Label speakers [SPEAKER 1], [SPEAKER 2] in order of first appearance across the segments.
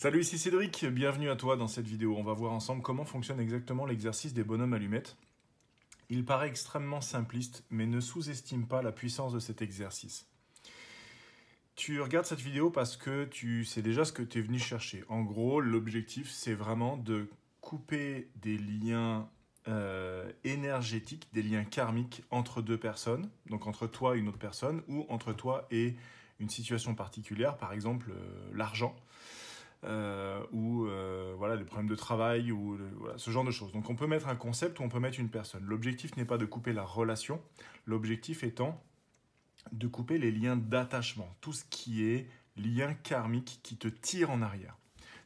[SPEAKER 1] Salut, ici Cédric, bienvenue à toi dans cette vidéo. On va voir ensemble comment fonctionne exactement l'exercice des bonhommes allumettes. Il paraît extrêmement simpliste, mais ne sous-estime pas la puissance de cet exercice. Tu regardes cette vidéo parce que tu sais déjà ce que tu es venu chercher. En gros, l'objectif, c'est vraiment de couper des liens énergétiques, des liens karmiques entre deux personnes, donc entre toi et une autre personne, ou entre toi et une situation particulière, par exemple l'argent. Voilà, des problèmes de travail, voilà, ce genre de choses. Donc on peut mettre un concept ou on peut mettre une personne. L'objectif n'est pas de couper la relation, l'objectif étant de couper les liens d'attachement, tout ce qui est lien karmique qui te tire en arrière.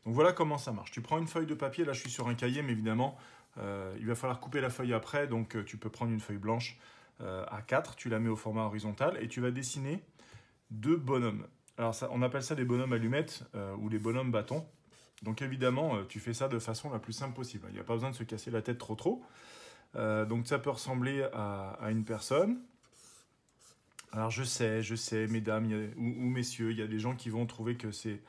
[SPEAKER 1] Donc voilà comment ça marche. Tu prends une feuille de papier, là je suis sur un cahier, mais évidemment il va falloir couper la feuille après, donc tu peux prendre une feuille blanche A4, tu la mets au format horizontal et tu vas dessiner deux bonhommes. Alors ça, on appelle ça des bonhommes allumettes ou des bonhommes bâtons. Donc évidemment, tu fais ça de façon la plus simple possible. Il n'y a pas besoin de se casser la tête trop. Donc ça peut ressembler à une personne. Alors je sais, mesdames ou messieurs, il y a des gens qui vont trouver que c'est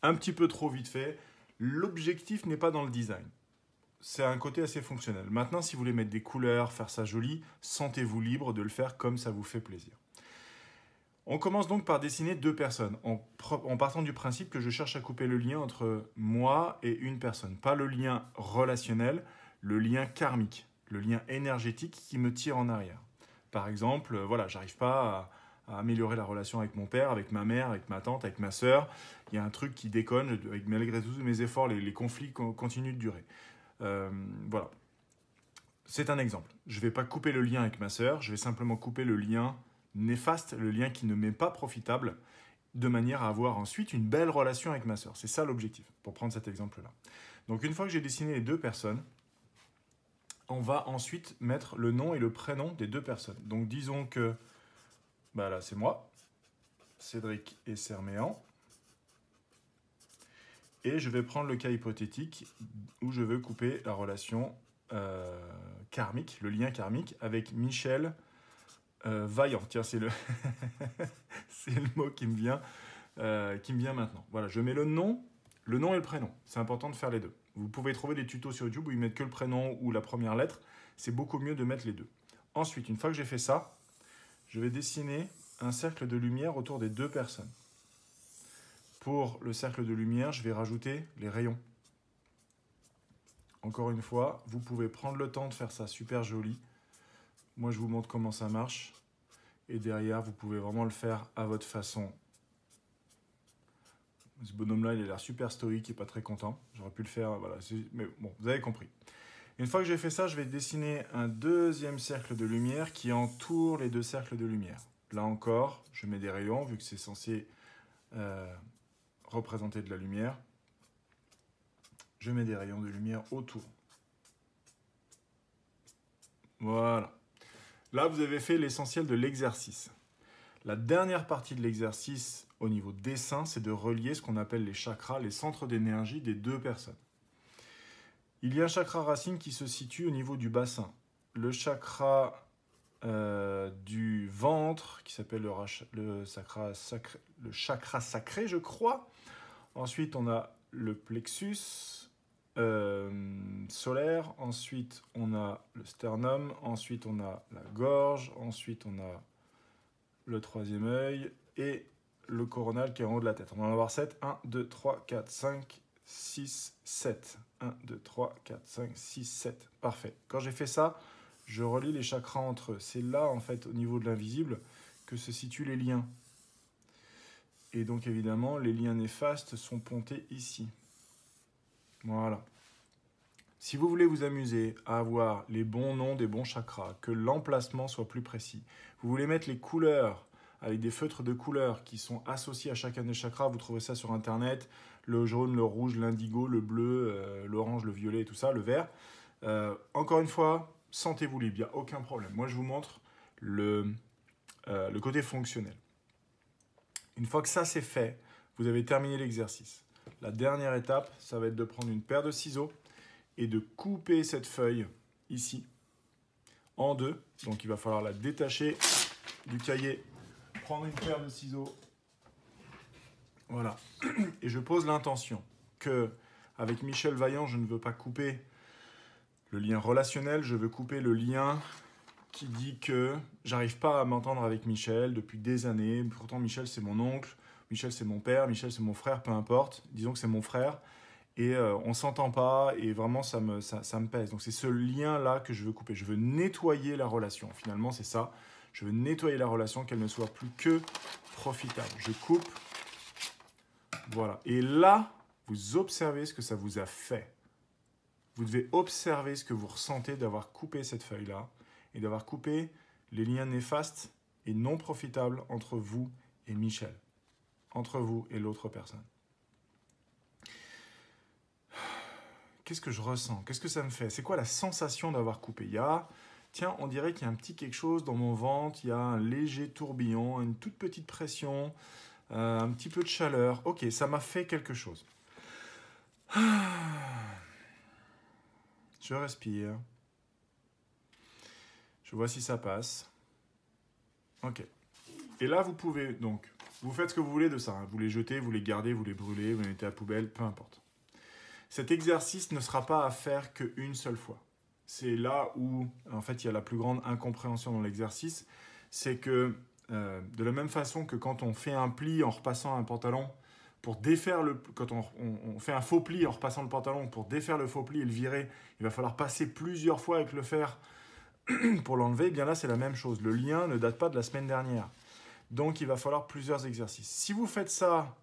[SPEAKER 1] un petit peu trop vite fait. L'objectif n'est pas dans le design. C'est un côté assez fonctionnel. Maintenant, si vous voulez mettre des couleurs, faire ça joli, sentez-vous libre de le faire comme ça vous fait plaisir. On commence donc par dessiner deux personnes, en partant du principe que je cherche à couper le lien entre moi et une personne. Pas le lien relationnel, le lien karmique, le lien énergétique qui me tire en arrière. Par exemple, voilà, j'arrive pas à améliorer la relation avec mon père, avec ma mère, avec ma tante, avec ma sœur. Il y a un truc qui déconne, malgré tous mes efforts, les conflits continuent de durer. Voilà. C'est un exemple. Je ne vais pas couper le lien avec ma sœur, je vais simplement couper le lien néfaste, le lien qui ne m'est pas profitable, de manière à avoir ensuite une belle relation avec ma sœur. C'est ça l'objectif, pour prendre cet exemple-là. Donc une fois que j'ai dessiné les deux personnes, on va ensuite mettre le nom et le prénom des deux personnes. Donc disons que, bah là c'est moi, Cédric et Serméan, et je vais prendre le cas hypothétique où je veux couper la relation karmique, le lien karmique avec Michel Vaillant. Tiens, c'est le, c'est le mot qui me vient maintenant. Voilà, je mets le nom et le prénom. C'est important de faire les deux. Vous pouvez trouver des tutos sur YouTube où ils mettent que le prénom ou la première lettre. C'est beaucoup mieux de mettre les deux. Ensuite, une fois que j'ai fait ça, je vais dessiner un cercle de lumière autour des deux personnes. Pour le cercle de lumière, je vais rajouter les rayons. Encore une fois, vous pouvez prendre le temps de faire ça super joli. Moi, je vous montre comment ça marche. Et derrière, vous pouvez vraiment le faire à votre façon. Ce bonhomme-là, il a l'air super stoïque et pas très content. J'aurais pu le faire, voilà. Mais bon, vous avez compris. Une fois que j'ai fait ça, je vais dessiner un deuxième cercle de lumière qui entoure les deux cercles de lumière. Là encore, je mets des rayons, vu que c'est censé représenter de la lumière. Je mets des rayons de lumière autour. Voilà. Là, vous avez fait l'essentiel de l'exercice. La dernière partie de l'exercice au niveau dessin, c'est de relier ce qu'on appelle les chakras, les centres d'énergie des deux personnes. Il y a un chakra racine qui se situe au niveau du bassin. Le chakra du ventre, qui s'appelle le chakra sacré, je crois. Ensuite, on a le plexus solaire, ensuite on a le sternum, ensuite on a la gorge, ensuite on a le troisième œil et le coronal qui est en haut de la tête. On va en avoir 7. 1, 2, 3, 4, 5, 6, 7. 1, 2, 3, 4, 5, 6, 7. Parfait. Quand j'ai fait ça, je relie les chakras entre eux. C'est là, en fait, au niveau de l'invisible, que se situent les liens. Et donc, évidemment, les liens néfastes sont pontés ici. Voilà. Si vous voulez vous amuser à avoir les bons noms des bons chakras, que l'emplacement soit plus précis, vous voulez mettre les couleurs avec des feutres de couleurs qui sont associés à chacun des chakras, vous trouvez ça sur Internet, le jaune, le rouge, l'indigo, le bleu, l'orange, le violet et tout ça, le vert. Encore une fois, sentez-vous libre, il n'y a aucun problème. Moi, je vous montre le côté fonctionnel. Une fois que ça c'est fait, vous avez terminé l'exercice. La dernière étape, ça va être de prendre une paire de ciseaux et de couper cette feuille ici en deux. Donc il va falloir la détacher du cahier, prendre une paire de ciseaux. Voilà. Et je pose l'intention. que avec Michel Vaillant, je ne veux pas couper le lien relationnel, je veux couper le lien qui dit que j'arrive pas à m'entendre avec Michel depuis des années. Pourtant, Michel, c'est mon oncle, Michel, c'est mon père, Michel, c'est mon frère, peu importe. Disons que c'est mon frère. Et on ne s'entend pas et vraiment, ça me pèse. Donc, c'est ce lien-là que je veux couper. Je veux nettoyer la relation. Finalement, c'est ça. Je veux nettoyer la relation, qu'elle ne soit plus que profitable. Je coupe. Voilà. Et là, vous observez ce que ça vous a fait. Vous devez observer ce que vous ressentez d'avoir coupé cette feuille-là et d'avoir coupé les liens néfastes et non profitables entre vous et Michel, entre vous et l'autre personne. Qu'est-ce que je ressens? Qu'est-ce que ça me fait? C'est quoi la sensation d'avoir coupé? Tiens, on dirait qu'il y a un petit quelque chose dans mon ventre, il y a un léger tourbillon, une toute petite pression, un petit peu de chaleur. Ok, ça m'a fait quelque chose. Je respire. Je vois si ça passe. Ok. Et là, vous pouvez, donc, vous faites ce que vous voulez de ça. Hein. Vous les jetez, vous les gardez, vous les brûlez, vous les mettez à la poubelle, peu importe. Cet exercice ne sera pas à faire qu'une seule fois. C'est là où, en fait, il y a la plus grande incompréhension dans l'exercice. C'est que, de la même façon que quand on fait un pli en repassant un pantalon, pour défaire quand on fait un faux pli en repassant le pantalon, pour défaire le faux pli et le virer, il va falloir passer plusieurs fois avec le fer pour l'enlever. Eh bien là, c'est la même chose. Le lien ne date pas de la semaine dernière. Donc, il va falloir plusieurs exercices. Si vous faites ça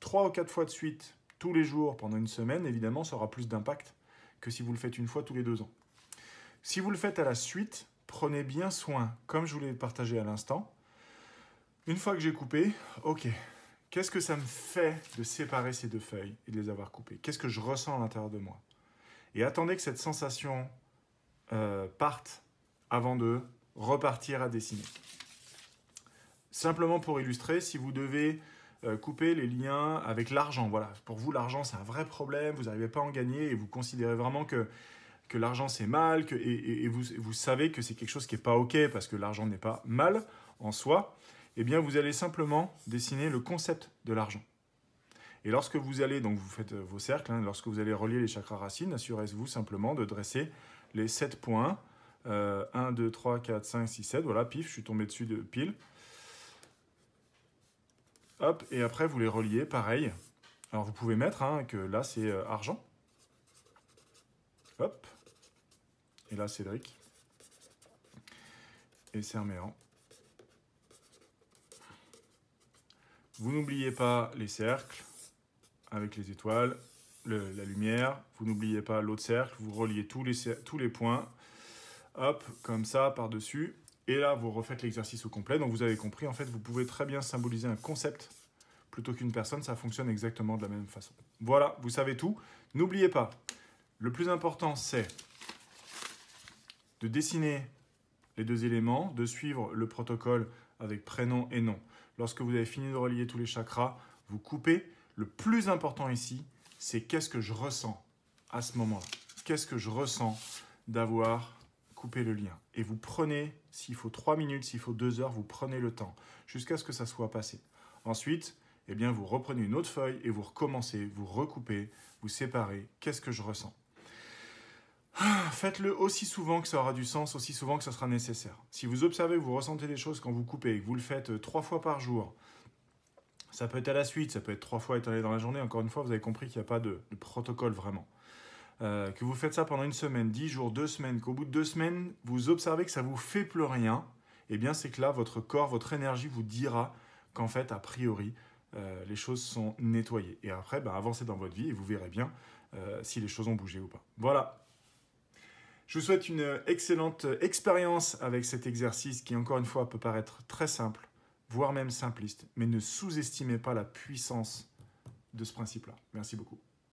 [SPEAKER 1] 3 ou 4 fois de suite, tous les jours, pendant une semaine, évidemment, ça aura plus d'impact que si vous le faites une fois tous les 2 ans. Si vous le faites à la suite, prenez bien soin, comme je vous l'ai partagé à l'instant. Une fois que j'ai coupé, ok, qu'est-ce que ça me fait de séparer ces 2 feuilles et de les avoir coupées? Qu'est-ce que je ressens à l'intérieur de moi? Et attendez que cette sensation parte avant de repartir à dessiner. Simplement pour illustrer, si vous devez couper les liens avec l'argent, voilà, pour vous l'argent c'est un vrai problème, vous n'arrivez pas à en gagner et vous considérez vraiment que l'argent c'est mal, et vous savez que c'est quelque chose qui n'est pas ok parce que l'argent n'est pas mal en soi, eh bien vous allez simplement dessiner le concept de l'argent. Et lorsque vous allez, donc vous faites vos cercles, hein, lorsque vous allez relier les chakras racines, assurez-vous simplement de dresser les 7 points. 1, 2, 3, 4, 5, 6, 7, voilà, pif, je suis tombé dessus de pile. Hop, et après vous les reliez, pareil. Alors vous pouvez mettre hein, que là c'est argent. Hop. Et là Cédric. Et Serméan. Vous n'oubliez pas les cercles avec les étoiles, la lumière. Vous n'oubliez pas l'autre cercle, vous reliez tous les points. Hop, comme ça, par-dessus. Et là, vous refaites l'exercice au complet. Donc, vous avez compris, en fait, vous pouvez très bien symboliser un concept plutôt qu'une personne. Ça fonctionne exactement de la même façon. Voilà, vous savez tout. N'oubliez pas, le plus important, c'est de dessiner les 2 éléments, de suivre le protocole avec prénom et nom. Lorsque vous avez fini de relier tous les chakras, vous coupez. Le plus important ici, c'est qu'est-ce que je ressens à ce moment-là. Qu'est-ce que je ressens d'avoir coupé le lien. Et vous prenez, s'il faut 3 minutes, s'il faut 2 heures, vous prenez le temps jusqu'à ce que ça soit passé. Ensuite, eh bien, vous reprenez une autre feuille et vous recommencez, vous recoupez, vous séparez. Qu'est-ce que je ressens? Faites-le aussi souvent que ça aura du sens, aussi souvent que ça sera nécessaire. Si vous observez, vous ressentez des choses quand vous coupez, que vous le faites 3 fois par jour, ça peut être à la suite, ça peut être 3 fois étalé dans la journée. Encore une fois, vous avez compris qu'il n'y a pas de protocole vraiment. Que vous faites ça pendant une semaine, 10 jours, 2 semaines, qu'au bout de 2 semaines, vous observez que ça ne vous fait plus rien, eh bien c'est que là, votre corps, votre énergie vous dira qu'en fait, a priori, les choses sont nettoyées. Et après, avancez dans votre vie et vous verrez bien si les choses ont bougé ou pas. Voilà. Je vous souhaite une excellente expérience avec cet exercice qui, encore une fois, peut paraître très simple, voire même simpliste, mais ne sous-estimez pas la puissance de ce principe-là. Merci beaucoup.